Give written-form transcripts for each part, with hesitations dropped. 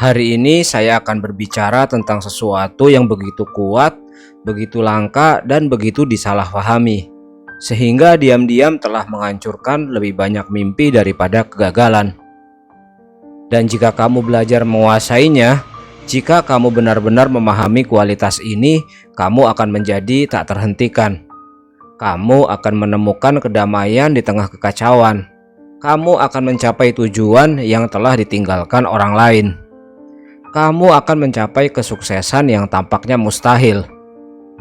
Hari ini saya akan berbicara tentang sesuatu yang begitu kuat, begitu langka, dan begitu disalahpahami, sehingga diam-diam telah menghancurkan lebih banyak mimpi daripada kegagalan. Dan jika kamu belajar menguasainya, jika kamu benar-benar memahami kualitas ini, kamu akan menjadi tak terhentikan. Kamu akan menemukan kedamaian di tengah kekacauan. Kamu akan mencapai tujuan yang telah ditinggalkan orang lain. Kamu akan mencapai kesuksesan yang tampaknya mustahil.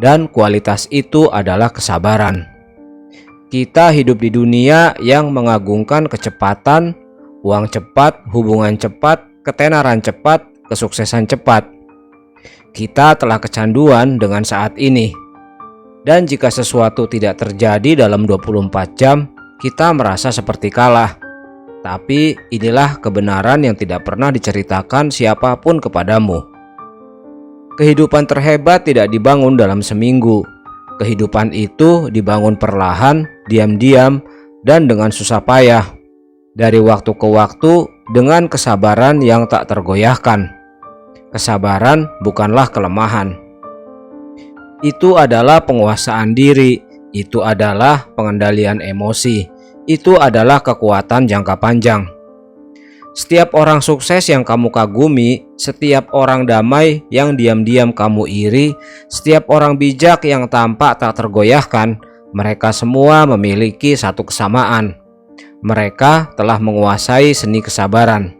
Dan kualitas itu adalah kesabaran. Kita hidup di dunia yang mengagungkan kecepatan, uang cepat, hubungan cepat, ketenaran cepat, kesuksesan cepat. Kita telah kecanduan dengan saat ini. Dan jika sesuatu tidak terjadi dalam 24 jam, kita merasa seperti kalah. Tapi inilah kebenaran yang tidak pernah diceritakan siapapun kepadamu. Kehidupan terhebat tidak dibangun dalam seminggu. Kehidupan itu dibangun perlahan, diam-diam, dan dengan susah payah. Dari waktu ke waktu dengan kesabaran yang tak tergoyahkan. Kesabaran bukanlah kelemahan. Itu adalah penguasaan diri, itu adalah pengendalian emosi. Itu adalah kekuatan jangka panjang. Setiap orang sukses yang kamu kagumi, setiap orang damai yang diam-diam kamu iri, setiap orang bijak yang tampak tak tergoyahkan, mereka semua memiliki satu kesamaan. Mereka telah menguasai seni kesabaran.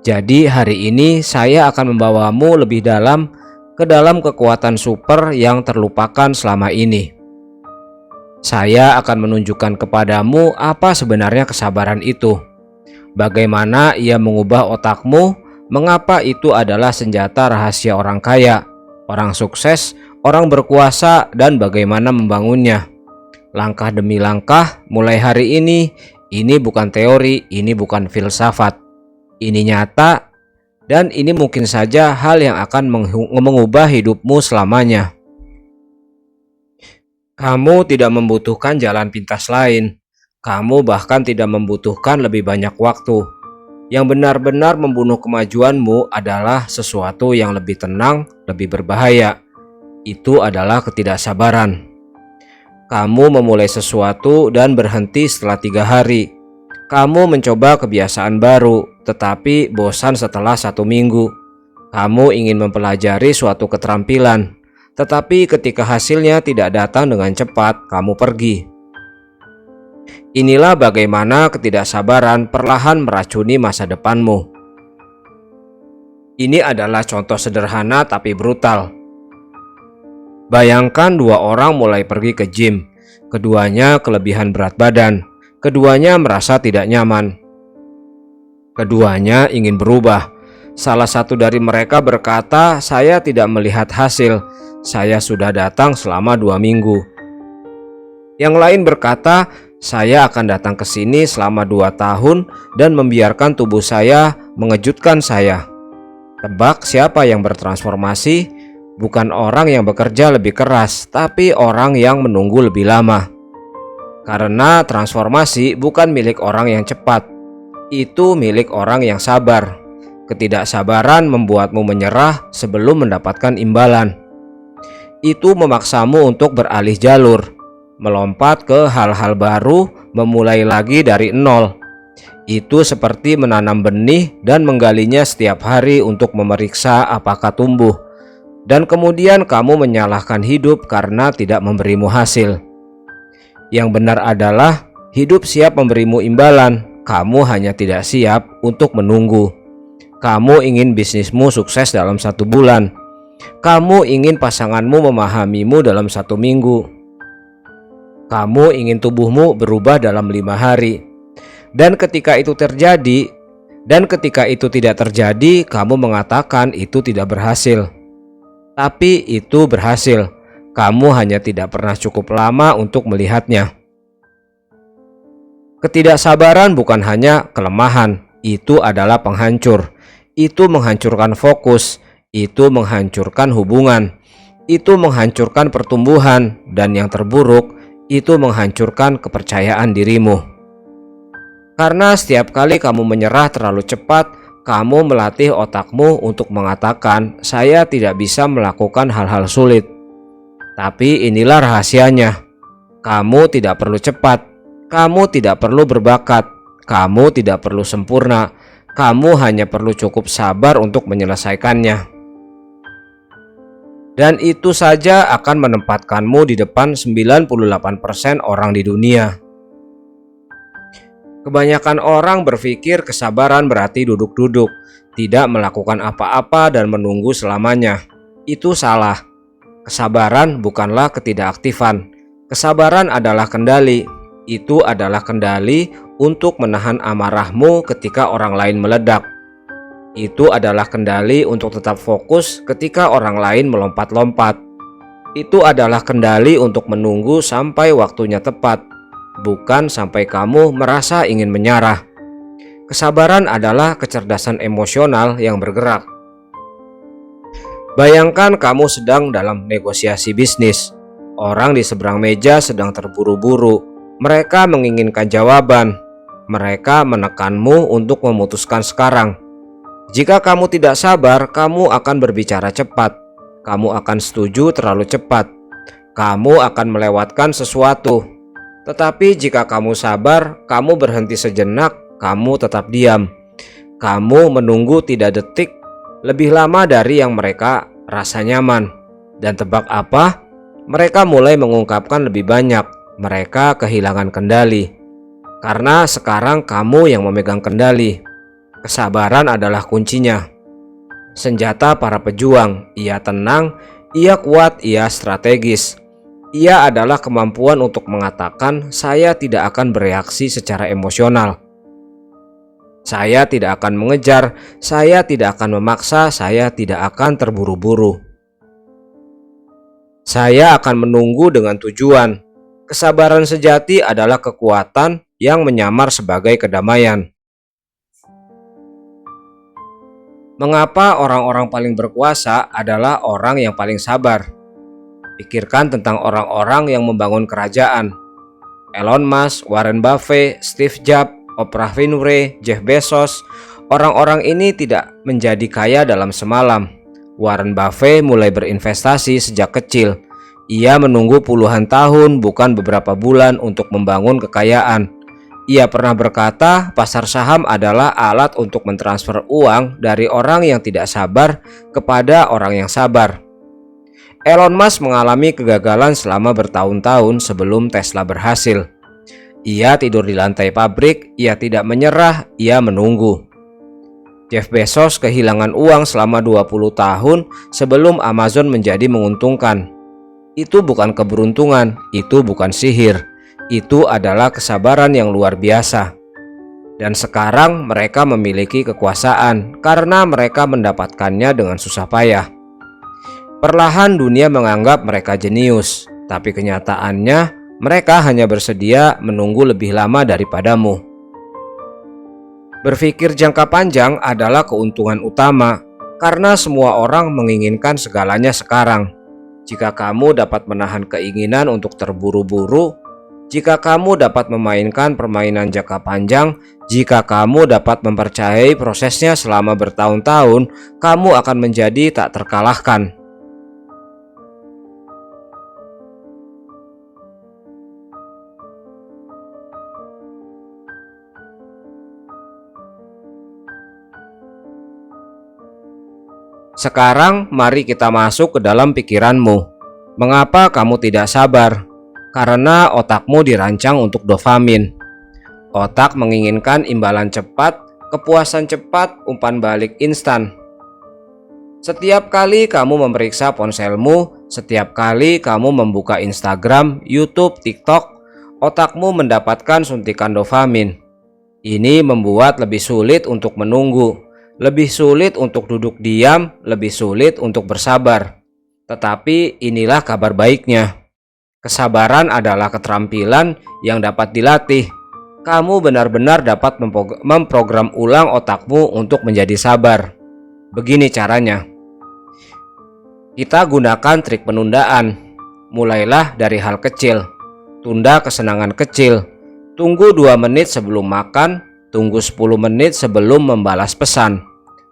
Jadi hari ini saya akan membawamu lebih dalam ke dalam kekuatan super yang terlupakan selama ini. Saya akan menunjukkan kepadamu apa sebenarnya kesabaran itu. Bagaimana ia mengubah otakmu, mengapa itu adalah senjata rahasia orang kaya, orang sukses, orang berkuasa, dan bagaimana membangunnya. Langkah demi langkah, mulai hari ini bukan teori, ini bukan filsafat. Ini nyata, dan ini mungkin saja hal yang akan mengubah hidupmu selamanya. Kamu tidak membutuhkan jalan pintas lain. Kamu bahkan tidak membutuhkan lebih banyak waktu. Yang benar-benar membunuh kemajuanmu adalah sesuatu yang lebih tenang, lebih berbahaya. Itu adalah ketidaksabaran. Kamu memulai sesuatu dan berhenti setelah 3 hari. Kamu mencoba kebiasaan baru, tetapi bosan setelah 1 minggu. Kamu ingin mempelajari suatu keterampilan. Tetapi ketika hasilnya tidak datang dengan cepat, kamu pergi. Inilah bagaimana ketidaksabaran perlahan meracuni masa depanmu. Ini adalah contoh sederhana tapi brutal. Bayangkan 2 orang mulai pergi ke gym. Keduanya kelebihan berat badan. Keduanya merasa tidak nyaman. Keduanya ingin berubah. Salah satu dari mereka berkata, "Saya tidak melihat hasil. Saya sudah datang selama 2 minggu. Yang lain berkata, "Saya akan datang ke sini selama 2 tahun dan membiarkan tubuh saya mengejutkan saya." Tebak siapa yang bertransformasi? Bukan orang yang bekerja lebih keras, tapi orang yang menunggu lebih lama. Karena transformasi bukan milik orang yang cepat. Itu milik orang yang sabar. Ketidaksabaran membuatmu menyerah sebelum mendapatkan imbalan. Itu memaksamu untuk beralih jalur, melompat ke hal-hal baru, memulai lagi dari nol. Itu seperti menanam benih dan menggalinya setiap hari untuk memeriksa apakah tumbuh. Dan kemudian kamu menyalahkan hidup karena tidak memberimu hasil. Yang benar adalah hidup siap memberimu imbalan, kamu hanya tidak siap untuk menunggu. Kamu ingin bisnismu sukses dalam 1 bulan. Kamu ingin pasanganmu memahamimu dalam 1 minggu. Kamu ingin tubuhmu berubah dalam 5 hari. Dan ketika itu tidak terjadi, kamu mengatakan itu tidak berhasil. Tapi itu berhasil. Kamu hanya tidak pernah cukup lama untuk melihatnya. Ketidaksabaran bukan hanya kelemahan, itu adalah penghancur. Itu menghancurkan fokus. Itu menghancurkan hubungan, itu menghancurkan pertumbuhan, dan yang terburuk, itu menghancurkan kepercayaan dirimu. Karena setiap kali kamu menyerah terlalu cepat, kamu melatih otakmu untuk mengatakan, "Saya tidak bisa melakukan hal-hal sulit." Tapi inilah rahasianya. Kamu tidak perlu cepat, kamu tidak perlu berbakat, kamu tidak perlu sempurna. Kamu hanya perlu cukup sabar untuk menyelesaikannya. Dan itu saja akan menempatkanmu di depan 98% orang di dunia. Kebanyakan orang berpikir kesabaran berarti duduk-duduk, tidak melakukan apa-apa dan menunggu selamanya. Itu salah. Kesabaran bukanlah ketidakaktifan. Kesabaran adalah kendali. Itu adalah kendali untuk menahan amarahmu ketika orang lain meledak. Itu adalah kendali untuk tetap fokus ketika orang lain melompat-lompat. Itu adalah kendali untuk menunggu sampai waktunya tepat, bukan sampai kamu merasa ingin menyerah. Kesabaran adalah kecerdasan emosional yang bergerak. Bayangkan kamu sedang dalam negosiasi bisnis. Orang di seberang meja sedang terburu-buru. Mereka menginginkan jawaban. Mereka menekanmu untuk memutuskan sekarang. Jika kamu tidak sabar, kamu akan berbicara cepat. Kamu akan setuju terlalu cepat. Kamu akan melewatkan sesuatu. Tetapi jika kamu sabar, kamu berhenti sejenak, kamu tetap diam. Kamu menunggu tidak detik, lebih lama dari yang mereka rasa nyaman. Dan tebak apa? Mereka mulai mengungkapkan lebih banyak. Mereka kehilangan kendali. Karena sekarang kamu yang memegang kendali. Kesabaran adalah kuncinya. Senjata para pejuang, ia tenang, ia kuat, ia strategis. Ia adalah kemampuan untuk mengatakan, "Saya tidak akan bereaksi secara emosional. Saya tidak akan mengejar, saya tidak akan memaksa, saya tidak akan terburu-buru. Saya akan menunggu dengan tujuan." Kesabaran sejati adalah kekuatan yang menyamar sebagai kedamaian. Mengapa orang-orang paling berkuasa adalah orang yang paling sabar? Pikirkan tentang orang-orang yang membangun kerajaan. Elon Musk, Warren Buffett, Steve Jobs, Oprah Winfrey, Jeff Bezos. Orang-orang ini tidak menjadi kaya dalam semalam. Warren Buffett mulai berinvestasi sejak kecil. Ia menunggu puluhan tahun, bukan beberapa bulan, untuk membangun kekayaan. Ia pernah berkata, pasar saham adalah alat untuk mentransfer uang dari orang yang tidak sabar kepada orang yang sabar. Elon Musk mengalami kegagalan selama bertahun-tahun sebelum Tesla berhasil. Ia tidur di lantai pabrik, ia tidak menyerah, ia menunggu. Jeff Bezos kehilangan uang selama 20 tahun sebelum Amazon menjadi menguntungkan. Itu bukan keberuntungan, itu bukan sihir. Itu adalah kesabaran yang luar biasa. Dan sekarang mereka memiliki kekuasaan karena mereka mendapatkannya dengan susah payah. Perlahan dunia menganggap mereka jenius, tapi kenyataannya mereka hanya bersedia menunggu lebih lama daripadamu. Berpikir jangka panjang adalah keuntungan utama karena semua orang menginginkan segalanya sekarang. Jika kamu dapat menahan keinginan untuk terburu-buru, jika kamu dapat memainkan permainan jangka panjang, jika kamu dapat mempercayai prosesnya selama bertahun-tahun, kamu akan menjadi tak terkalahkan. Sekarang mari kita masuk ke dalam pikiranmu. Mengapa kamu tidak sabar? Karena otakmu dirancang untuk dopamin. Otak menginginkan imbalan cepat, kepuasan cepat, umpan balik instan. Setiap kali kamu memeriksa ponselmu, setiap kali kamu membuka Instagram, YouTube, TikTok, otakmu mendapatkan suntikan dopamin. Ini membuat lebih sulit untuk menunggu, lebih sulit untuk duduk diam, lebih sulit untuk bersabar. Tetapi inilah kabar baiknya. Kesabaran adalah keterampilan yang dapat dilatih. Kamu benar-benar dapat memprogram ulang otakmu untuk menjadi sabar. Begini caranya. Kita gunakan trik penundaan. Mulailah dari hal kecil. Tunda kesenangan kecil. Tunggu 2 menit sebelum makan. Tunggu 10 menit sebelum membalas pesan.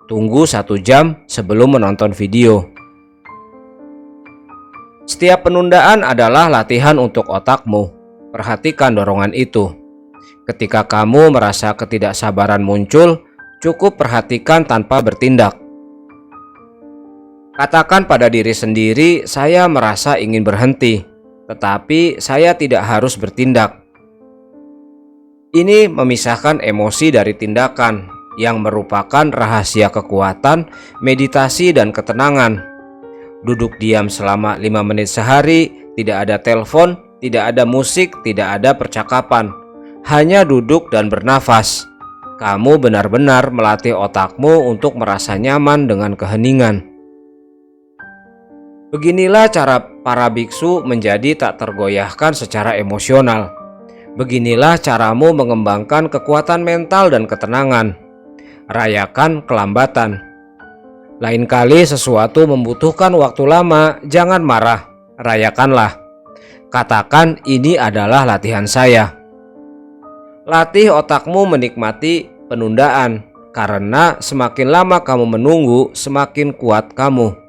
Tunggu 1 jam sebelum menonton video. Setiap penundaan adalah latihan untuk otakmu. Perhatikan dorongan itu. Ketika kamu merasa ketidaksabaran muncul, cukup perhatikan tanpa bertindak. Katakan pada diri sendiri, saya merasa ingin berhenti, tetapi saya tidak harus bertindak. Ini memisahkan emosi dari tindakan, yang merupakan rahasia kekuatan, meditasi, dan ketenangan. Duduk diam selama 5 menit sehari, tidak ada telepon, tidak ada musik, tidak ada percakapan. Hanya duduk dan bernafas. Kamu benar-benar melatih otakmu untuk merasa nyaman dengan keheningan. Beginilah cara para biksu menjadi tak tergoyahkan secara emosional. Beginilah caramu mengembangkan kekuatan mental dan ketenangan. Rayakan kelambatan. Lain kali sesuatu membutuhkan waktu lama, jangan marah, rayakanlah. Katakan, ini adalah latihan saya. Latih otakmu menikmati penundaan, karena semakin lama kamu menunggu, semakin kuat kamu.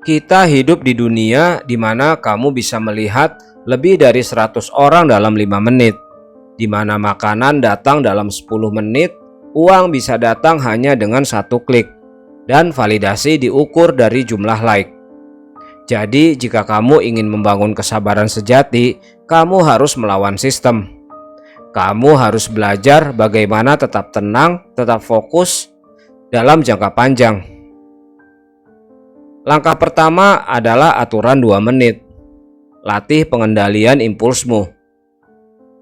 Kita hidup di dunia di mana kamu bisa melihat lebih dari 100 orang dalam 5 menit. Di mana makanan datang dalam 10 menit, uang bisa datang hanya dengan 1 klik, dan validasi diukur dari jumlah like. Jadi jika kamu ingin membangun kesabaran sejati, kamu harus melawan sistem. Kamu harus belajar bagaimana tetap tenang, tetap fokus dalam jangka panjang. Langkah pertama adalah aturan 2 menit. Latih pengendalian impulsmu.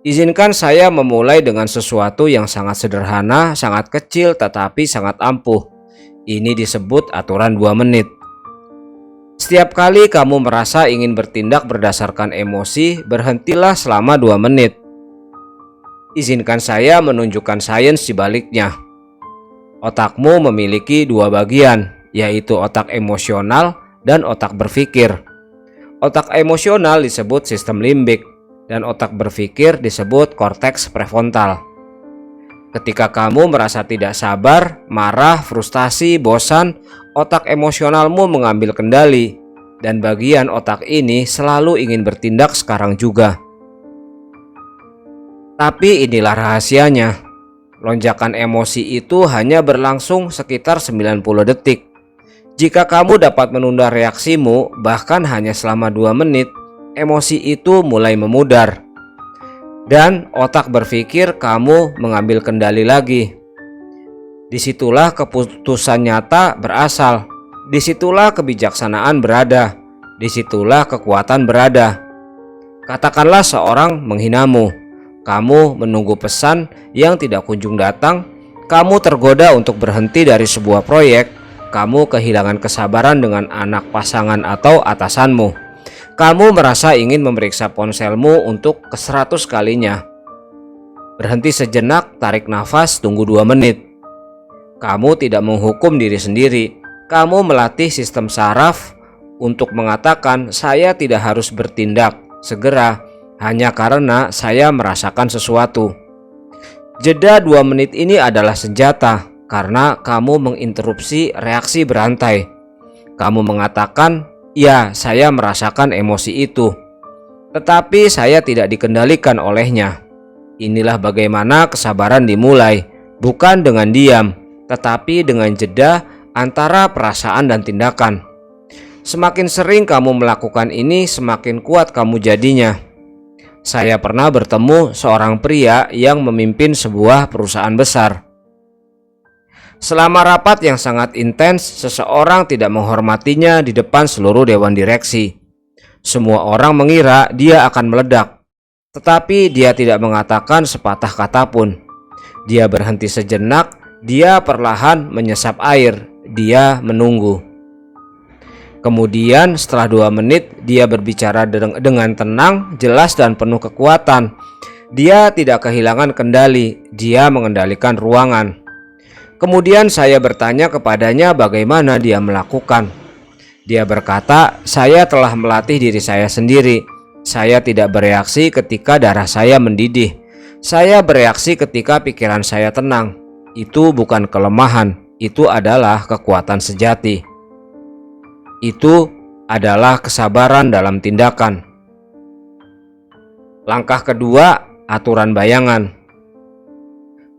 Izinkan saya memulai dengan sesuatu yang sangat sederhana, sangat kecil tetapi sangat ampuh. Ini disebut aturan 2 menit. Setiap kali kamu merasa ingin bertindak berdasarkan emosi, berhentilah selama 2 menit. Izinkan saya menunjukkan sains di baliknya. Otakmu memiliki 2 bagian, yaitu otak emosional dan otak berpikir. Otak emosional disebut sistem limbik, dan otak berpikir disebut korteks prefrontal. Ketika kamu merasa tidak sabar, marah, frustasi, bosan, otak emosionalmu mengambil kendali, dan bagian otak ini selalu ingin bertindak sekarang juga. Tapi inilah rahasianya, lonjakan emosi itu hanya berlangsung sekitar 90 detik. Jika kamu dapat menunda reaksimu bahkan hanya selama 2 menit, emosi itu mulai memudar, dan otak berpikir kamu mengambil kendali lagi. Disitulah keputusan nyata berasal, disitulah kebijaksanaan berada, disitulah kekuatan berada. Katakanlah seorang menghinamu, kamu menunggu pesan yang tidak kunjung datang, kamu tergoda untuk berhenti dari sebuah proyek, kamu kehilangan kesabaran dengan anak pasangan atau atasanmu. Kamu merasa ingin memeriksa ponselmu untuk ke-100 kalinya. Berhenti sejenak, tarik nafas, tunggu 2 menit. Kamu tidak menghukum diri sendiri. Kamu melatih sistem saraf untuk mengatakan, saya tidak harus bertindak segera hanya karena saya merasakan sesuatu. Jeda 2 menit ini adalah senjata, karena kamu menginterupsi reaksi berantai. Kamu mengatakan, ya, saya merasakan emosi itu, tetapi saya tidak dikendalikan olehnya. Inilah bagaimana kesabaran dimulai, bukan dengan diam, tetapi dengan jeda antara perasaan dan tindakan. Semakin sering kamu melakukan ini, semakin kuat kamu jadinya. Saya pernah bertemu seorang pria yang memimpin sebuah perusahaan besar. Selama rapat yang sangat intens, seseorang tidak menghormatinya di depan seluruh dewan direksi. Semua orang mengira dia akan meledak, tetapi dia tidak mengatakan sepatah kata pun. Dia berhenti sejenak, dia perlahan menyesap air, dia menunggu. Kemudian setelah 2 menit, dia berbicara dengan tenang, jelas dan penuh kekuatan. Dia tidak kehilangan kendali, dia mengendalikan ruangan. Kemudian saya bertanya kepadanya bagaimana dia melakukan. Dia berkata, saya telah melatih diri saya sendiri. Saya tidak bereaksi ketika darah saya mendidih. Saya bereaksi ketika pikiran saya tenang. Itu bukan kelemahan, itu adalah kekuatan sejati. Itu adalah kesabaran dalam tindakan. Langkah kedua, aturan bayangan.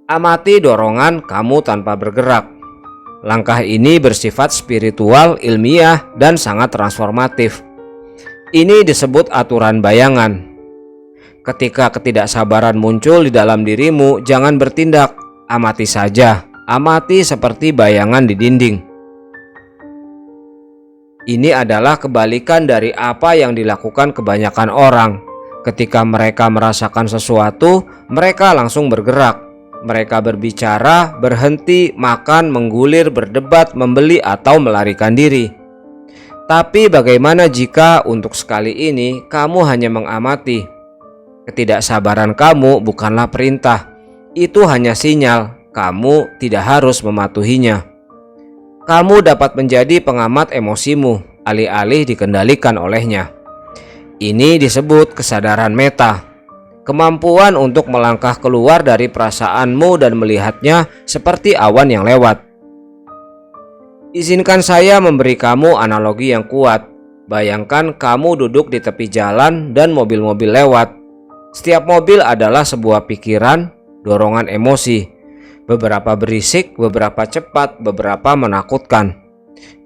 Amati dorongan kamu tanpa bergerak. Langkah ini bersifat spiritual, ilmiah, dan sangat transformatif. Ini disebut aturan bayangan. Ketika ketidaksabaran muncul di dalam dirimu, jangan bertindak, amati saja. Amati seperti bayangan di dinding. Ini adalah kebalikan dari apa yang dilakukan kebanyakan orang. Ketika mereka merasakan sesuatu, mereka langsung bergerak. Mereka berbicara, berhenti, makan, menggulir, berdebat, membeli, atau melarikan diri. Tapi bagaimana jika untuk sekali ini kamu hanya mengamati? Ketidaksabaran kamu bukanlah perintah, itu hanya sinyal. Kamu tidak harus mematuhinya. Kamu dapat menjadi pengamat emosimu, alih-alih dikendalikan olehnya. Ini disebut kesadaran meta. Kemampuan untuk melangkah keluar dari perasaanmu dan melihatnya seperti awan yang lewat. Izinkan saya memberi kamu analogi yang kuat. Bayangkan kamu duduk di tepi jalan dan mobil-mobil lewat. Setiap mobil adalah sebuah pikiran, dorongan emosi. Beberapa berisik, beberapa cepat, beberapa menakutkan.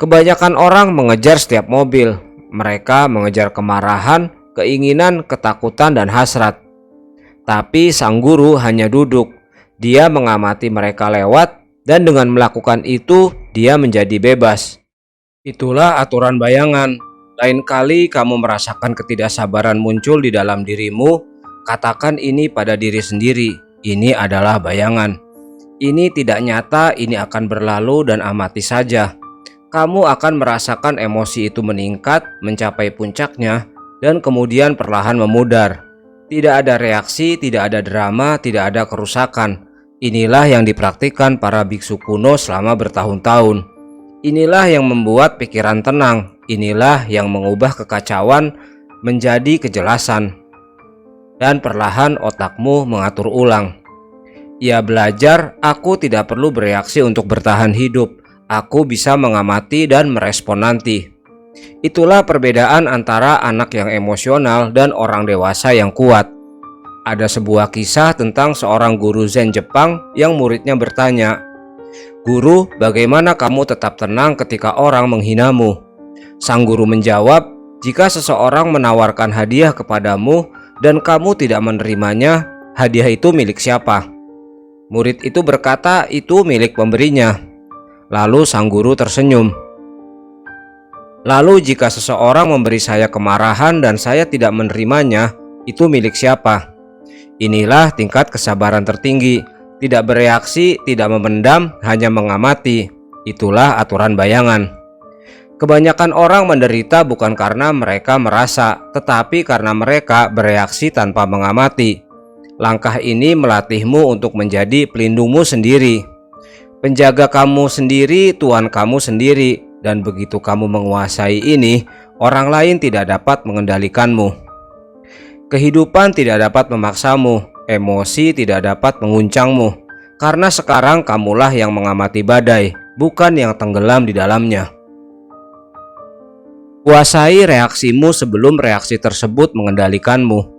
Kebanyakan orang mengejar setiap mobil. Mereka mengejar kemarahan, keinginan, ketakutan, dan hasrat. Tapi sang guru hanya duduk. Dia mengamati mereka lewat, dan dengan melakukan itu, dia menjadi bebas. Itulah aturan bayangan. Lain kali kamu merasakan ketidaksabaran muncul di dalam dirimu, katakan ini pada diri sendiri. Ini adalah bayangan. Ini tidak nyata, ini akan berlalu dan amati saja. Kamu akan merasakan emosi itu meningkat, mencapai puncaknya, dan kemudian perlahan memudar. Tidak ada reaksi, tidak ada drama, tidak ada kerusakan. Inilah yang dipraktikkan para biksu kuno selama bertahun-tahun. Inilah yang membuat pikiran tenang. Inilah yang mengubah kekacauan menjadi kejelasan. Dan perlahan otakmu mengatur ulang. Ia belajar, aku tidak perlu bereaksi untuk bertahan hidup. Aku bisa mengamati dan merespon nanti. Itulah perbedaan antara anak yang emosional dan orang dewasa yang kuat. Ada sebuah kisah tentang seorang guru Zen Jepang yang muridnya bertanya, "Guru, bagaimana kamu tetap tenang ketika orang menghinamu?" Sang guru menjawab, "Jika seseorang menawarkan hadiah kepadamu dan kamu tidak menerimanya, hadiah itu milik siapa?" Murid itu berkata, "Itu milik pemberinya." Lalu sang guru tersenyum. "Lalu jika seseorang memberi saya kemarahan dan saya tidak menerimanya, itu milik siapa?" Inilah tingkat kesabaran tertinggi. Tidak bereaksi, tidak memendam, hanya mengamati. Itulah aturan bayangan. Kebanyakan orang menderita bukan karena mereka merasa, tetapi karena mereka bereaksi tanpa mengamati. Langkah ini melatihmu untuk menjadi pelindungmu sendiri. Penjaga kamu sendiri, Tuhan kamu sendiri. Dan begitu kamu menguasai ini, orang lain tidak dapat mengendalikanmu. Kehidupan tidak dapat memaksamu, emosi tidak dapat menguncangmu. Karena sekarang kamulah yang mengamati badai, bukan yang tenggelam di dalamnya. Kuasai reaksimu sebelum reaksi tersebut mengendalikanmu.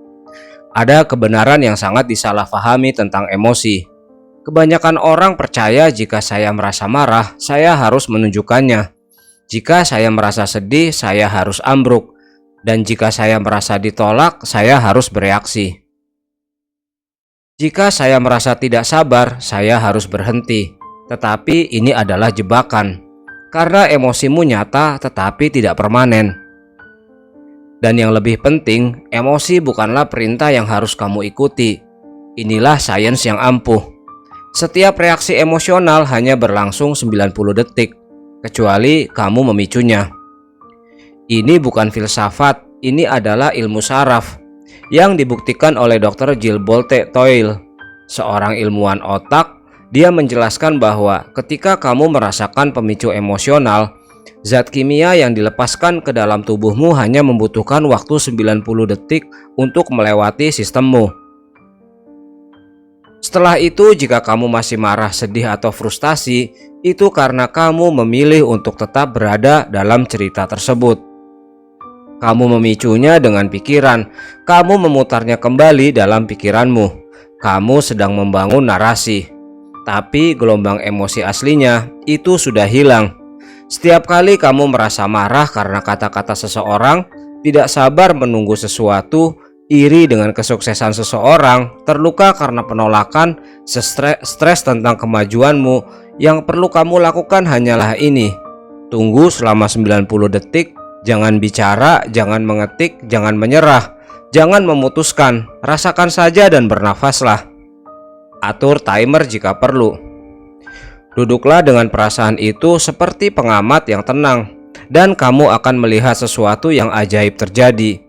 Ada kebenaran yang sangat disalahpahami tentang emosi. Kebanyakan orang percaya jika saya merasa marah, saya harus menunjukkannya. Jika saya merasa sedih, saya harus ambruk. Dan jika saya merasa ditolak, saya harus bereaksi. Jika saya merasa tidak sabar, saya harus berhenti. Tetapi ini adalah jebakan. Karena emosimu nyata tetapi tidak permanen. Dan yang lebih penting, emosi bukanlah perintah yang harus kamu ikuti. Inilah sains yang ampuh. Setiap reaksi emosional hanya berlangsung 90 detik, kecuali kamu memicunya. Ini bukan filsafat, ini adalah ilmu saraf yang dibuktikan oleh Dr. Gilbert Toyle, seorang ilmuwan otak. Dia menjelaskan bahwa ketika kamu merasakan pemicu emosional, zat kimia yang dilepaskan ke dalam tubuhmu hanya membutuhkan waktu 90 detik untuk melewati sistemmu. Setelah itu, jika kamu masih marah, sedih, atau frustasi, itu karena kamu memilih untuk tetap berada dalam cerita tersebut. Kamu memicunya dengan pikiran, kamu memutarnya kembali dalam pikiranmu. Kamu sedang membangun narasi, tapi gelombang emosi aslinya itu sudah hilang. Setiap kali kamu merasa marah karena kata-kata seseorang, tidak sabar menunggu sesuatu, iri dengan kesuksesan seseorang, terluka karena penolakan, stres tentang kemajuanmu, yang perlu kamu lakukan hanyalah ini. Tunggu selama 90 detik, jangan bicara, jangan mengetik, jangan menyerah, jangan memutuskan, rasakan saja dan bernafaslah. Atur timer jika perlu. Duduklah dengan perasaan itu seperti pengamat yang tenang, dan kamu akan melihat sesuatu yang ajaib terjadi.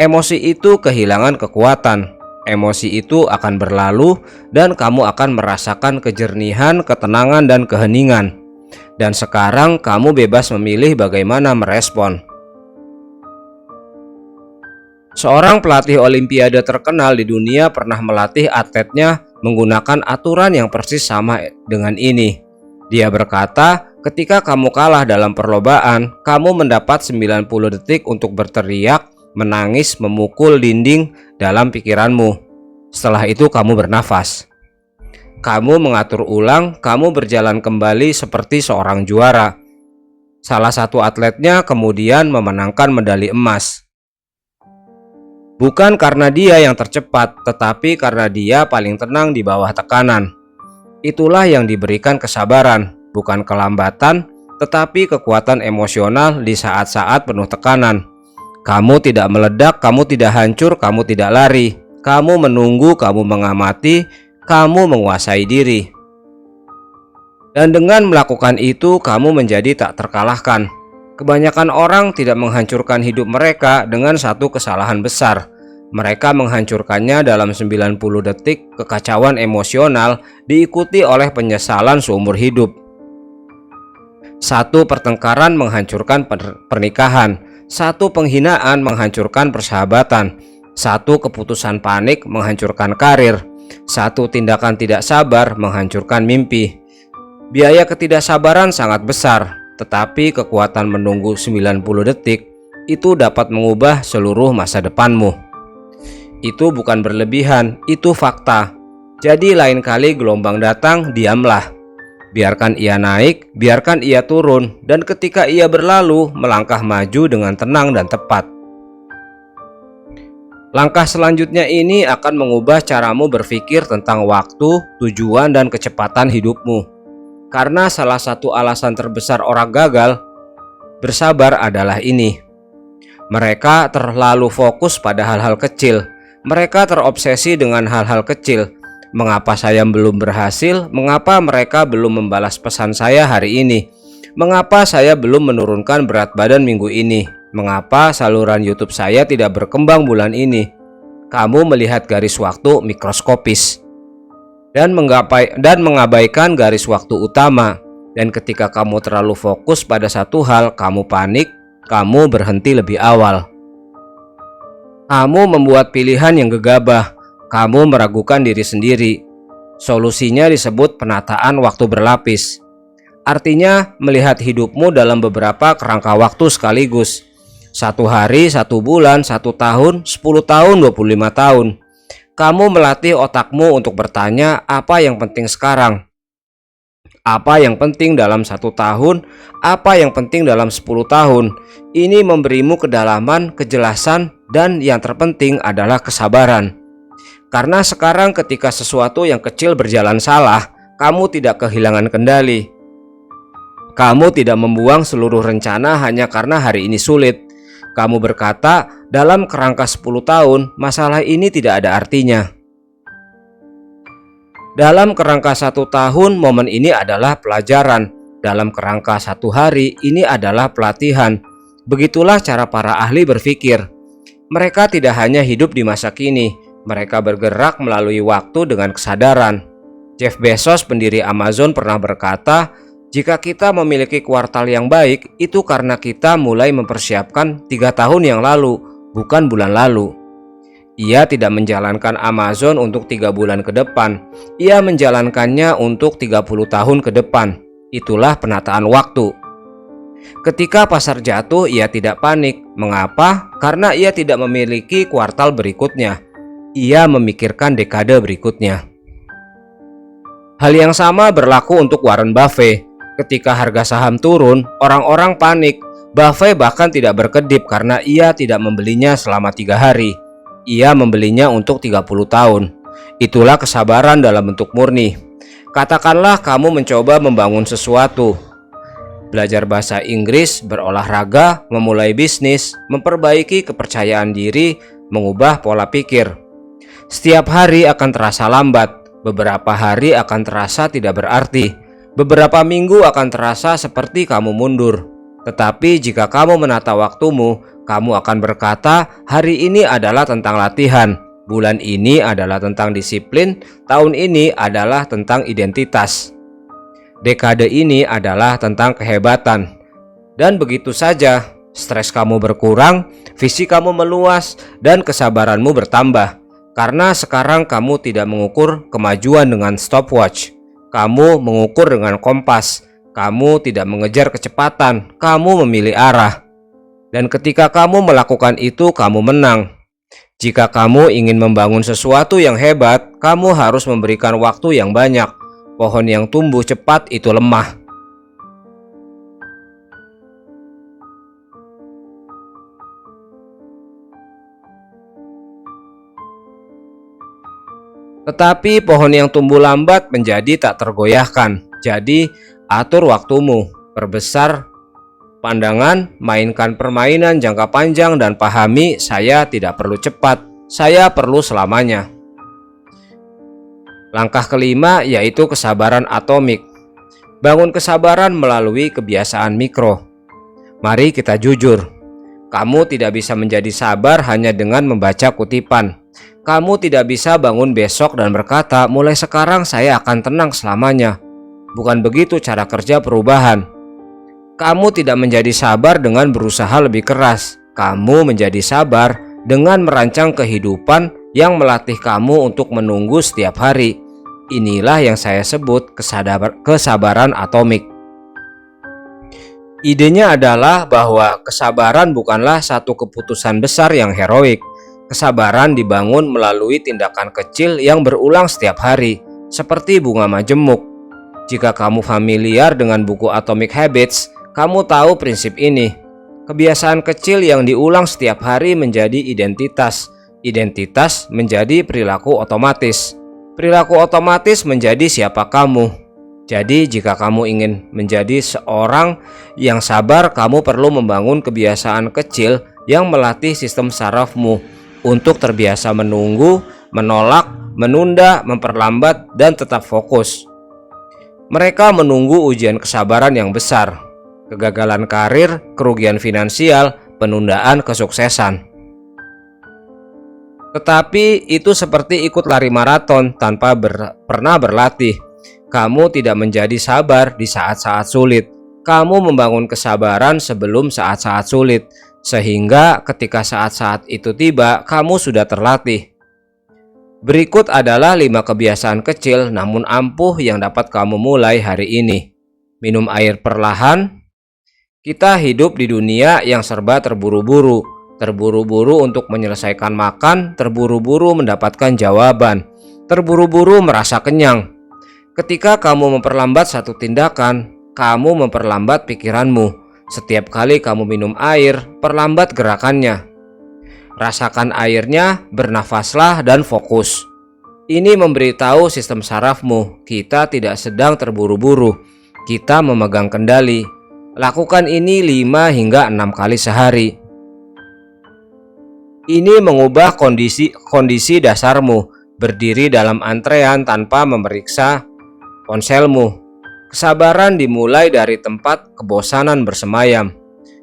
Emosi itu kehilangan kekuatan. Emosi itu akan berlalu, dan kamu akan merasakan kejernihan, ketenangan, dan keheningan. Dan sekarang kamu bebas memilih bagaimana merespon. Seorang pelatih olimpiade terkenal di dunia pernah melatih atletnya menggunakan aturan yang persis sama dengan ini. Dia berkata, ketika kamu kalah dalam perlombaan, kamu mendapat 90 detik untuk berteriak, menangis, memukul dinding dalam pikiranmu. Setelah itu kamu bernafas. Kamu mengatur ulang, kamu berjalan kembali seperti seorang juara. Salah satu atletnya kemudian memenangkan medali emas. Bukan karena dia yang tercepat, tetapi karena dia paling tenang di bawah tekanan. Itulah yang diberikan kesabaran, bukan kelambatan, tetapi kekuatan emosional di saat-saat penuh tekanan. Kamu tidak meledak, kamu tidak hancur, kamu tidak lari. Kamu menunggu, kamu mengamati, kamu menguasai diri. Dan dengan melakukan itu, kamu menjadi tak terkalahkan. Kebanyakan orang tidak menghancurkan hidup mereka dengan satu kesalahan besar. Mereka menghancurkannya dalam 90 detik kekacauan emosional diikuti oleh penyesalan seumur hidup. Satu pertengkaran menghancurkan pernikahan, satu penghinaan menghancurkan persahabatan, satu keputusan panik menghancurkan karir, satu tindakan tidak sabar menghancurkan mimpi. Biaya ketidaksabaran sangat besar, tetapi kekuatan menunggu 90 detik itu dapat mengubah seluruh masa depanmu. Itu bukan berlebihan, itu fakta. Jadi lain kali gelombang datang, diamlah. Biarkan ia naik, biarkan ia turun, dan ketika ia berlalu, melangkah maju dengan tenang dan tepat. Langkah selanjutnya ini akan mengubah caramu berpikir tentang waktu, tujuan, dan kecepatan hidupmu. Karena salah satu alasan terbesar orang gagal bersabar adalah ini. Mereka terlalu fokus pada hal-hal kecil. Mereka terobsesi dengan hal-hal kecil. Mengapa saya belum berhasil? Mengapa mereka belum membalas pesan saya hari ini? Mengapa saya belum menurunkan berat badan minggu ini? Mengapa saluran YouTube saya tidak berkembang bulan ini? Kamu melihat garis waktu mikroskopis dan mengabaikan garis waktu utama. Dan ketika kamu terlalu fokus pada satu hal, kamu panik, kamu berhenti lebih awal. Kamu membuat pilihan yang gegabah, kamu meragukan diri sendiri. Solusinya disebut penataan waktu berlapis. Artinya melihat hidupmu dalam beberapa kerangka waktu sekaligus. 1 hari, 1 bulan, 1 tahun, 10 tahun, 25 tahun. Kamu melatih otakmu untuk bertanya apa yang penting sekarang. Apa yang penting dalam 1 tahun, apa yang penting dalam 10 tahun. Ini memberimu kedalaman, kejelasan, dan yang terpenting adalah kesabaran. Karena sekarang ketika sesuatu yang kecil berjalan salah, kamu tidak kehilangan kendali. Kamu tidak membuang seluruh rencana hanya karena hari ini sulit. Kamu berkata, dalam kerangka 10 tahun, masalah ini tidak ada artinya. Dalam kerangka 1 tahun, momen ini adalah pelajaran. Dalam kerangka 1 hari, ini adalah pelatihan. Begitulah cara para ahli berpikir. Mereka tidak hanya hidup di masa kini, mereka bergerak melalui waktu dengan kesadaran. Jeff Bezos, pendiri Amazon, pernah berkata, jika kita memiliki kuartal yang baik, itu karena kita mulai mempersiapkan 3 tahun yang lalu, bukan bulan lalu. Ia tidak menjalankan Amazon untuk 3 bulan ke depan. Ia menjalankannya untuk 30 tahun ke depan. Itulah penataan waktu. Ketika pasar jatuh, ia tidak panik. Mengapa? Karena ia tidak memiliki kuartal berikutnya. Ia memikirkan dekade berikutnya. Hal yang sama berlaku untuk Warren Buffett. Ketika harga saham turun, orang-orang panik. Buffett bahkan tidak berkedip karena ia tidak membelinya selama 3 hari. Ia membelinya untuk 30 tahun. Itulah kesabaran dalam bentuk murni. Katakanlah kamu mencoba membangun sesuatu. Belajar bahasa Inggris, berolahraga, memulai bisnis, memperbaiki kepercayaan diri, mengubah pola pikir. Setiap hari akan terasa lambat. Beberapa hari akan terasa tidak berarti. Beberapa minggu akan terasa seperti kamu mundur. Tetapi jika kamu menata waktumu, kamu akan berkata, hari ini adalah tentang latihan, bulan ini adalah tentang disiplin, tahun ini adalah tentang identitas, dekade ini adalah tentang kehebatan. Dan begitu saja, stres kamu berkurang, visi kamu meluas, dan kesabaranmu bertambah. Karena sekarang kamu tidak mengukur kemajuan dengan stopwatch, kamu mengukur dengan kompas. Kamu tidak mengejar kecepatan, kamu memilih arah. Dan ketika kamu melakukan itu, kamu menang. Jika kamu ingin membangun sesuatu yang hebat, kamu harus memberikan waktu yang banyak. Pohon yang tumbuh cepat itu lemah. Tetapi pohon yang tumbuh lambat menjadi tak tergoyahkan. Jadi, atur waktumu, perbesar pandangan, mainkan permainan jangka panjang, dan pahami saya tidak perlu cepat, saya perlu selamanya. Langkah kelima yaitu kesabaran atomik. Bangun kesabaran melalui kebiasaan mikro. Mari kita jujur, kamu tidak bisa menjadi sabar hanya dengan membaca kutipan. Kamu tidak bisa bangun besok dan berkata, mulai sekarang saya akan tenang selamanya. Bukan begitu cara kerja perubahan. Kamu tidak menjadi sabar dengan berusaha lebih keras. Kamu menjadi sabar dengan merancang kehidupan yang melatih kamu untuk menunggu setiap hari. Inilah yang saya sebut kesabaran atomik. Idenya adalah bahwa kesabaran bukanlah satu keputusan besar yang heroik. Kesabaran dibangun melalui tindakan kecil yang berulang setiap hari, seperti bunga majemuk. Jika kamu familiar dengan buku Atomic Habits, kamu tahu prinsip ini. Kebiasaan kecil yang diulang setiap hari menjadi identitas. Identitas menjadi perilaku otomatis. Perilaku otomatis menjadi siapa kamu. Jadi jika kamu ingin menjadi seorang yang sabar, kamu perlu membangun kebiasaan kecil yang melatih sistem sarafmu untuk terbiasa menunggu, menolak, menunda, memperlambat, dan tetap fokus. Mereka menunggu ujian kesabaran yang besar, kegagalan karir, kerugian finansial, penundaan kesuksesan. Tetapi itu seperti ikut lari maraton tanpa pernah berlatih. Kamu tidak menjadi sabar di saat-saat sulit. Kamu membangun kesabaran sebelum saat-saat sulit, sehingga ketika saat-saat itu tiba, kamu sudah terlatih. Berikut adalah 5 kebiasaan kecil namun ampuh yang dapat kamu mulai hari ini. Minum air perlahan. Kita hidup di dunia yang serba terburu-buru. Terburu-buru untuk menyelesaikan makan, terburu-buru mendapatkan jawaban, terburu-buru merasa kenyang. Ketika kamu memperlambat satu tindakan, kamu memperlambat pikiranmu. Setiap kali kamu minum air, perlambat gerakannya. Rasakan airnya, bernafaslah, dan fokus. Ini memberitahu sistem sarafmu, kita tidak sedang terburu-buru, kita memegang kendali. Lakukan ini 5 hingga 6 kali sehari. Ini mengubah kondisi dasarmu, berdiri dalam antrean tanpa memeriksa ponselmu. Kesabaran dimulai dari tempat kebosanan bersemayam.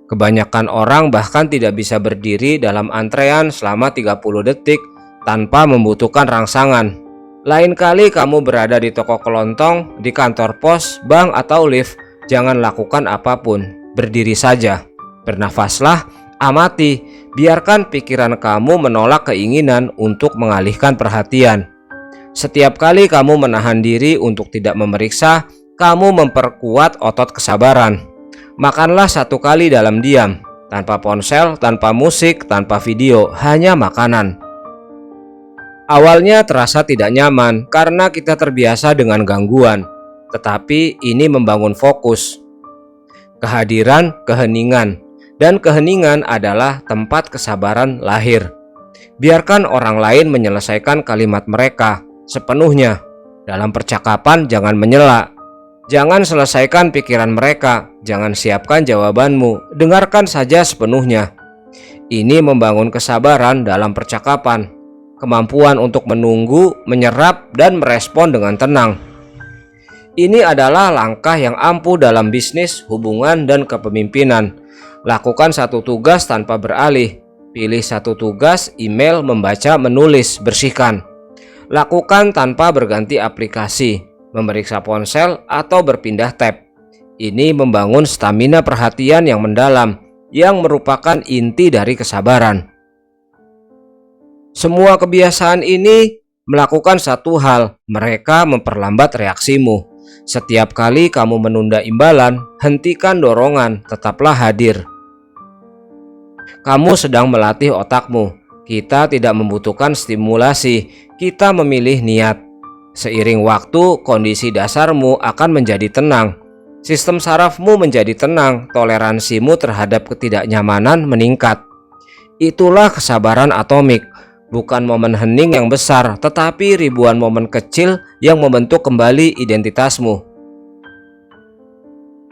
Kebanyakan orang bahkan tidak bisa berdiri dalam antrean selama 30 detik tanpa membutuhkan rangsangan. Lain kali kamu berada di toko kelontong, di kantor pos, bank, atau lift, jangan lakukan apapun. Berdiri saja, bernafaslah, amati, Biarkan pikiran kamu menolak keinginan untuk mengalihkan perhatian. Setiap kali kamu menahan diri untuk tidak memeriksa, kamu memperkuat otot kesabaran. Makanlah satu kali dalam diam, tanpa ponsel, tanpa musik, tanpa video, hanya makanan. Awalnya terasa tidak nyaman karena kita terbiasa dengan gangguan, tetapi ini membangun fokus. Kehadiran, keheningan, dan keheningan adalah tempat kesabaran lahir. Biarkan orang lain menyelesaikan kalimat mereka sepenuhnya. Dalam percakapan jangan menyela. Jangan selesaikan pikiran mereka, jangan siapkan jawabanmu, dengarkan saja sepenuhnya. Ini membangun kesabaran dalam percakapan, kemampuan untuk menunggu, menyerap, dan merespon dengan tenang. Ini adalah langkah yang ampuh dalam bisnis, hubungan, dan kepemimpinan. Lakukan satu tugas tanpa beralih. Pilih satu tugas, email, membaca, menulis, bersihkan. Lakukan tanpa berganti aplikasi, memeriksa ponsel, atau berpindah tab. Ini membangun stamina perhatian yang mendalam, yang merupakan inti dari kesabaran. Semua kebiasaan ini melakukan satu hal, mereka memperlambat reaksimu. Setiap kali kamu menunda imbalan, hentikan dorongan, tetaplah hadir. Kamu sedang melatih otakmu. Kita tidak membutuhkan stimulasi, kita memilih niat. Seiring waktu, kondisi dasarmu akan menjadi tenang. Sistem sarafmu menjadi tenang, toleransimu terhadap ketidaknyamanan meningkat. Itulah kesabaran atomik. Bukan momen hening yang besar, tetapi ribuan momen kecil yang membentuk kembali identitasmu.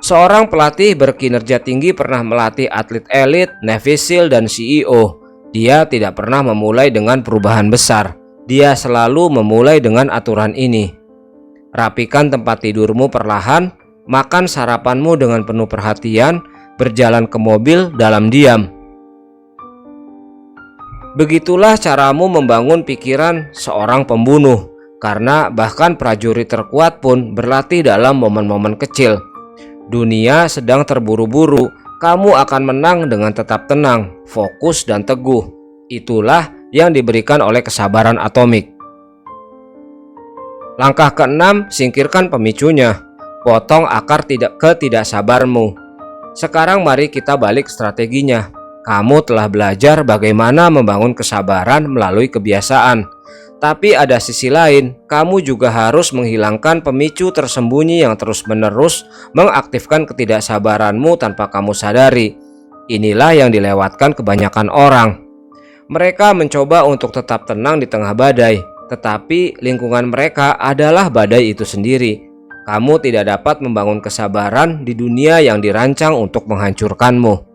Seorang pelatih berkinerja tinggi pernah melatih atlet elit, Navy SEAL, dan CEO. Dia tidak pernah memulai dengan perubahan besar. Dia selalu memulai dengan aturan ini. Rapikan tempat tidurmu perlahan, makan sarapanmu dengan penuh perhatian, berjalan ke mobil dalam diam. Begitulah caramu membangun pikiran seorang pembunuh, karena bahkan prajurit terkuat pun berlatih dalam momen-momen kecil. Dunia sedang terburu-buru, kamu akan menang dengan tetap tenang, fokus, dan teguh. Itulah yang diberikan oleh kesabaran atomik. Langkah keenam, singkirkan pemicunya. Potong akar ketidaksabarmu. Sekarang mari kita balik strateginya. Kamu telah belajar bagaimana membangun kesabaran melalui kebiasaan. Tapi ada sisi lain, kamu juga harus menghilangkan pemicu tersembunyi yang terus-menerus mengaktifkan ketidaksabaranmu tanpa kamu sadari. Inilah yang dilewatkan kebanyakan orang. Mereka mencoba untuk tetap tenang di tengah badai, tetapi lingkungan mereka adalah badai itu sendiri. Kamu tidak dapat membangun kesabaran di dunia yang dirancang untuk menghancurkanmu.